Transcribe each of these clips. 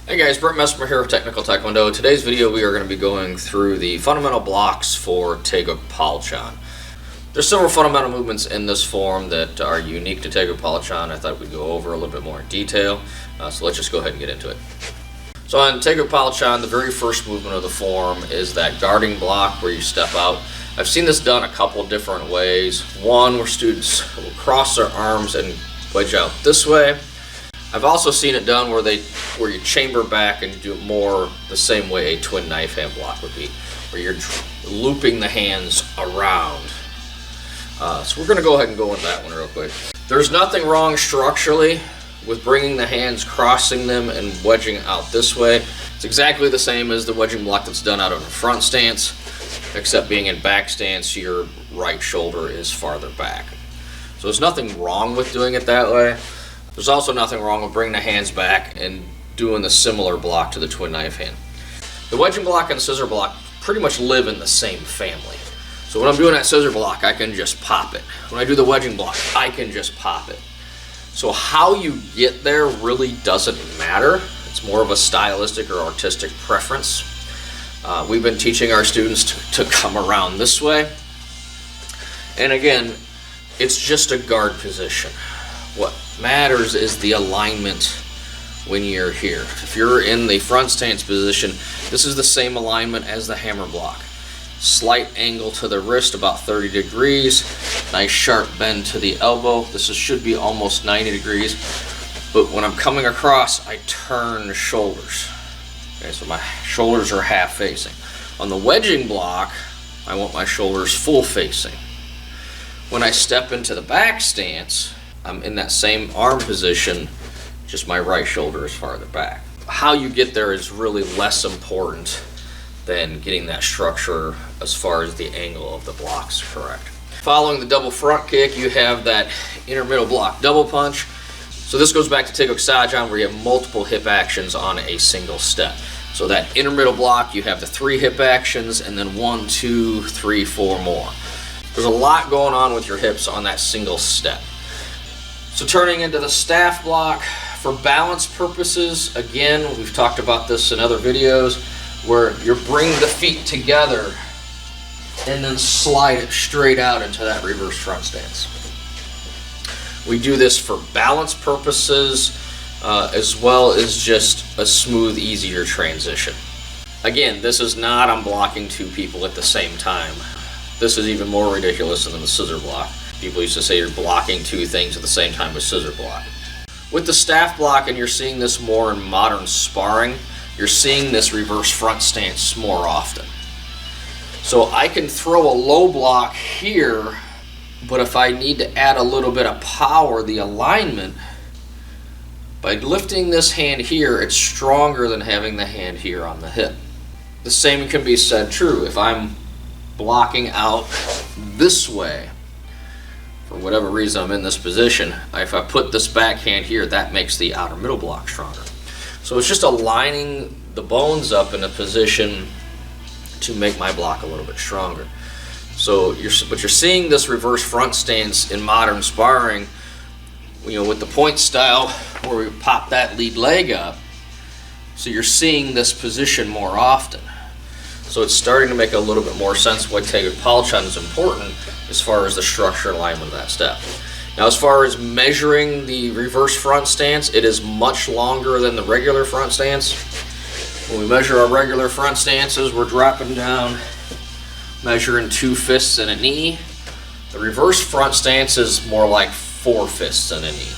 Hey guys, Brett Messmer here with Technical Taekwondo. Today's video we are going to be going through the fundamental blocks for Tae Gyuk Pa Jahn. There's several fundamental movements in this form that are unique to Tae Gyuk Pa Jahn. I thought we'd go over a little bit more in detail, so let's just go ahead and get into it. So on Tae Gyuk Pa Jahn, the very first movement of the form is that guarding block where you step out. I've seen this done a couple different ways. One where students will cross their arms and wedge out this way. I've also seen it done where you chamber back and do it more the same way a twin knife hand block would be, where you're looping the hands around. So we're going to go ahead and go into that one real quick. There's nothing wrong structurally with bringing the hands, crossing them, and wedging out this way. It's exactly the same as the wedging block that's done out of a front stance, except being in back stance, your right shoulder is farther back. So there's nothing wrong with doing it that way. There's also nothing wrong with bringing the hands back and doing the similar block to the twin knife hand. The wedging block and the scissor block pretty much live in the same family. So when I'm doing that scissor block, I can just pop it. When I do the wedging block, I can just pop it. So how you get there really doesn't matter. It's more of a stylistic or artistic preference. We've been teaching our students to come around this way. And again, it's just a guard position. What matters is the alignment when you're here. If you're in the front stance position, this is the same alignment as the hammer block. Slight angle to the wrist, about 30 degrees. Nice sharp bend to the elbow. This should be almost 90 degrees. But when I'm coming across, I turn the shoulders. Okay, so my shoulders are half facing. On the wedging block, I want my shoulders full facing. When I step into the back stance, I'm in that same arm position, just my right shoulder is farther back. How you get there is really less important than getting that structure as far as the angle of the blocks correct. Following the double front kick, you have that inner middle block double punch. So this goes back to Tae Gyuk Pa Jahn, where you have multiple hip actions on a single step. So that inner middle block, you have the 3 hip actions and then 1, 2, 3, 4 more. There's a lot going on with your hips on that single step. So turning into the staff block, for balance purposes, again, we've talked about this in other videos, where you bring the feet together and then slide it straight out into that reverse front stance. We do this for balance purposes as well as just a smooth, easier transition. Again, this is not I'm blocking 2 people at the same time. This is even more ridiculous than the scissor block. People used to say you're blocking 2 things at the same time with scissor block. With the staff block, and you're seeing this more in modern sparring, you're seeing this reverse front stance more often. So I can throw a low block here, but if I need to add a little bit of power, the alignment, by lifting this hand here, it's stronger than having the hand here on the hip. The same can be said true if I'm blocking out this way. For whatever reason I'm in this position, if I put this backhand here, that makes the outer middle block stronger. So it's just aligning the bones up in a position to make my block a little bit stronger. So you're seeing this reverse front stance in modern sparring, with the point style where we pop that lead leg up. So you're seeing this position more often. So it's starting to make a little bit more sense why Tae Gyuk Pa Jahn is important as far as the structure and alignment of that step. Now, as far as measuring the reverse front stance, it is much longer than the regular front stance. When we measure our regular front stances, we're dropping down, measuring 2 fists and a knee. The reverse front stance is more like 4 fists and a knee.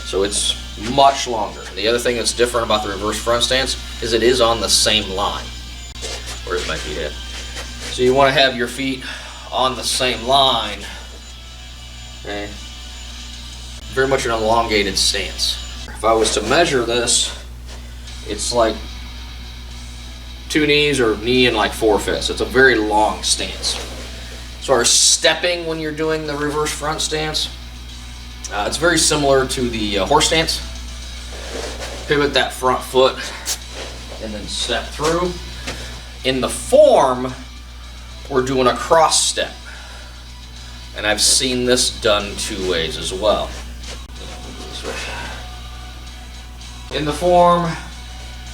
So it's much longer. The other thing that's different about the reverse front stance is it is on the same line. Where's my feet at? So you want to have your feet on the same line. Okay. Very much an elongated stance. If I was to measure this, it's like 2 knees or knee and like 4 fists. It's a very long stance. As far as stepping when you're doing the reverse front stance, it's very similar to the horse stance. Pivot that front foot and then step through. In the form, we're doing a cross step. And I've seen this done 2 ways as well. In the form,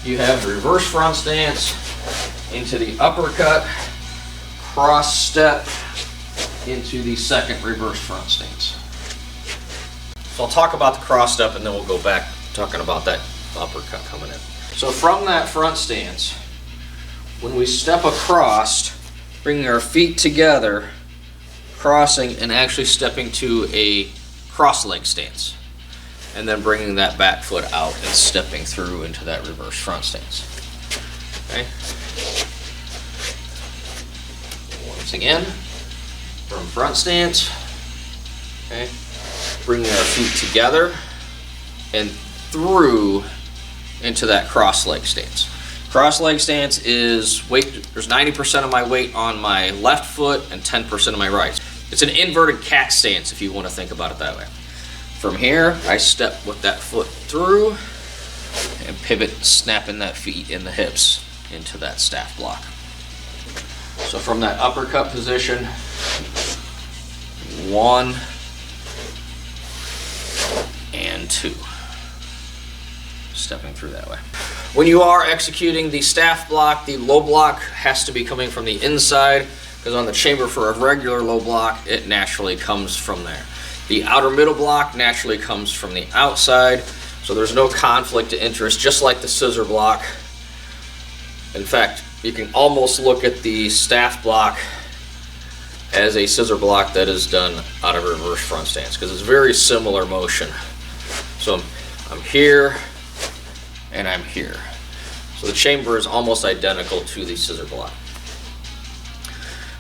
you have the reverse front stance into the uppercut, cross step into the second reverse front stance. So I'll talk about the cross step and then we'll go back talking about that uppercut coming in. So from that front stance, when we step across, bringing our feet together, crossing and actually stepping to a cross leg stance, and then bringing that back foot out and stepping through into that reverse front stance. Okay. Once again, from front stance, okay, bringing our feet together and through into that cross leg stance. Cross leg stance is weight, there's 90% of my weight on my left foot and 10% of my right. It's an inverted cat stance if you want to think about it that way. From here, I step with that foot through and pivot, snapping that feet in the hips into that staff block. So from that uppercut position, 1 and 2. Stepping through that way. When you are executing the staff block, the low block has to be coming from the inside, because on the chamber for a regular low block, it naturally comes from there. The outer middle block naturally comes from the outside, so there's no conflict of interest, just like the scissor block. In fact, you can almost look at the staff block as a scissor block that is done out of a reverse front stance, because it's very similar motion. So I'm here and I'm here. So the chamber is almost identical to the scissor block.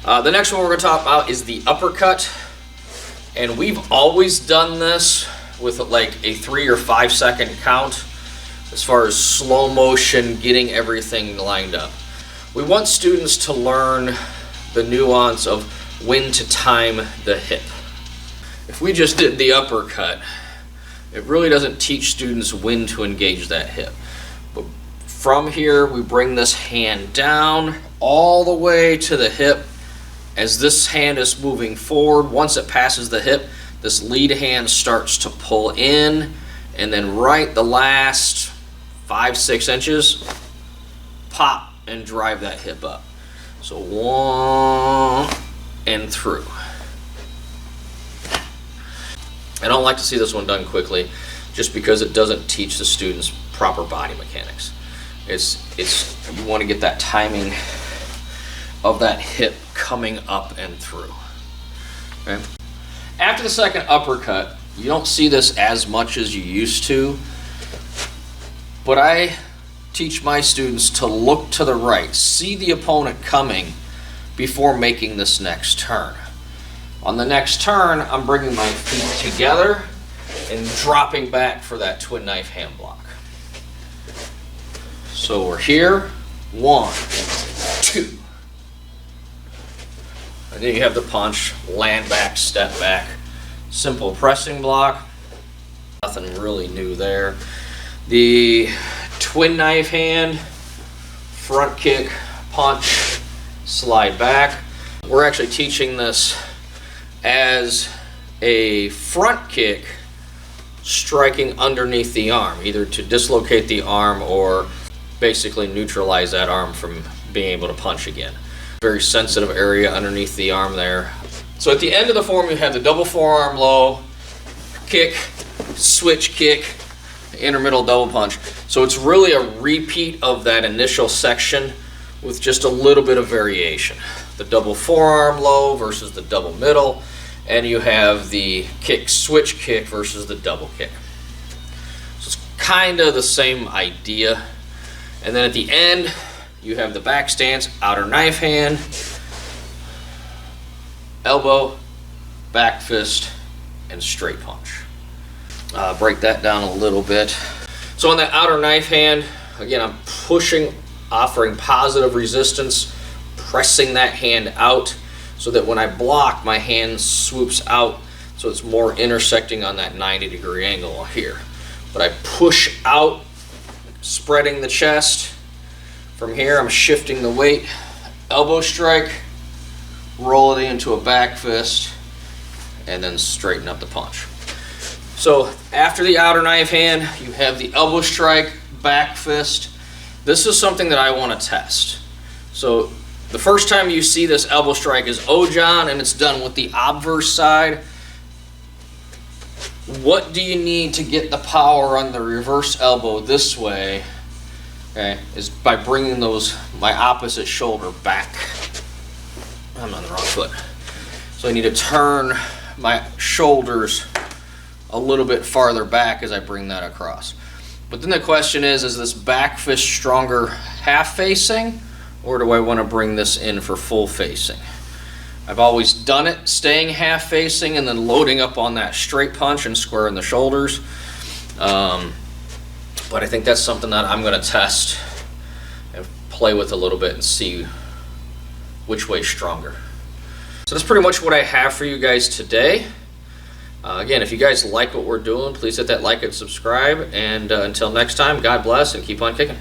The next one we're going to talk about is the uppercut. And we've always done this with like a 3 or 5 second count as far as slow motion, getting everything lined up. We want students to learn the nuance of when to time the hip. If we just did the uppercut, it really doesn't teach students when to engage that hip. But from here, we bring this hand down all the way to the hip. As this hand is moving forward, once it passes the hip, this lead hand starts to pull in, and then right the last 5-6 inches, pop and drive that hip up. So 1 and through. I don't like to see this one done quickly, just because it doesn't teach the students proper body mechanics. You want to get that timing of that hip coming up and through. Okay? After the second uppercut, you don't see this as much as you used to, but I teach my students to look to the right, see the opponent coming before making this next turn. On the next turn, I'm bringing my feet together and dropping back for that twin knife hand block. So we're here, 1, 2. And then you have the punch, land back, step back. Simple pressing block. Nothing really new there. The twin knife hand, front kick, punch, slide back. We're actually teaching this as a front kick, striking underneath the arm, either to dislocate the arm or basically neutralize that arm from being able to punch again. Very sensitive area underneath the arm there. So at the end of the form, you have the double forearm low, kick, switch kick, intermiddle double punch. So it's really a repeat of that initial section with just a little bit of variation. The double forearm low versus the double middle, and you have the kick, switch kick versus the double kick. So it's kind of the same idea. And then at the end, you have the back stance, outer knife hand, elbow, back fist, and straight punch. Break that down a little bit. So on that outer knife hand, again, I'm pushing, offering positive resistance, pressing that hand out so that when I block, my hand swoops out so it's more intersecting on that 90-degree angle here. But I push out, spreading the chest. From here, I'm shifting the weight, elbow strike, roll it into a back fist, and then straighten up the punch. So after the outer knife hand, you have the elbow strike, back fist, this is something that I want to test. So the first time you see this elbow strike is Ojan, and it's done with the obverse side. What do you need to get the power on the reverse elbow this way? Okay, is by bringing my opposite shoulder back. I'm on the wrong foot. So I need to turn my shoulders a little bit farther back as I bring that across. But then the question is this back fist stronger half facing, or do I want to bring this in for full facing? I've always done it staying half facing and then loading up on that straight punch and squaring the shoulders. But I think that's something that I'm going to test and play with a little bit and see which way's stronger. So that's pretty much what I have for you guys today. Again, if you guys like what we're doing, please hit that like and subscribe. And until next time, God bless and keep on kicking.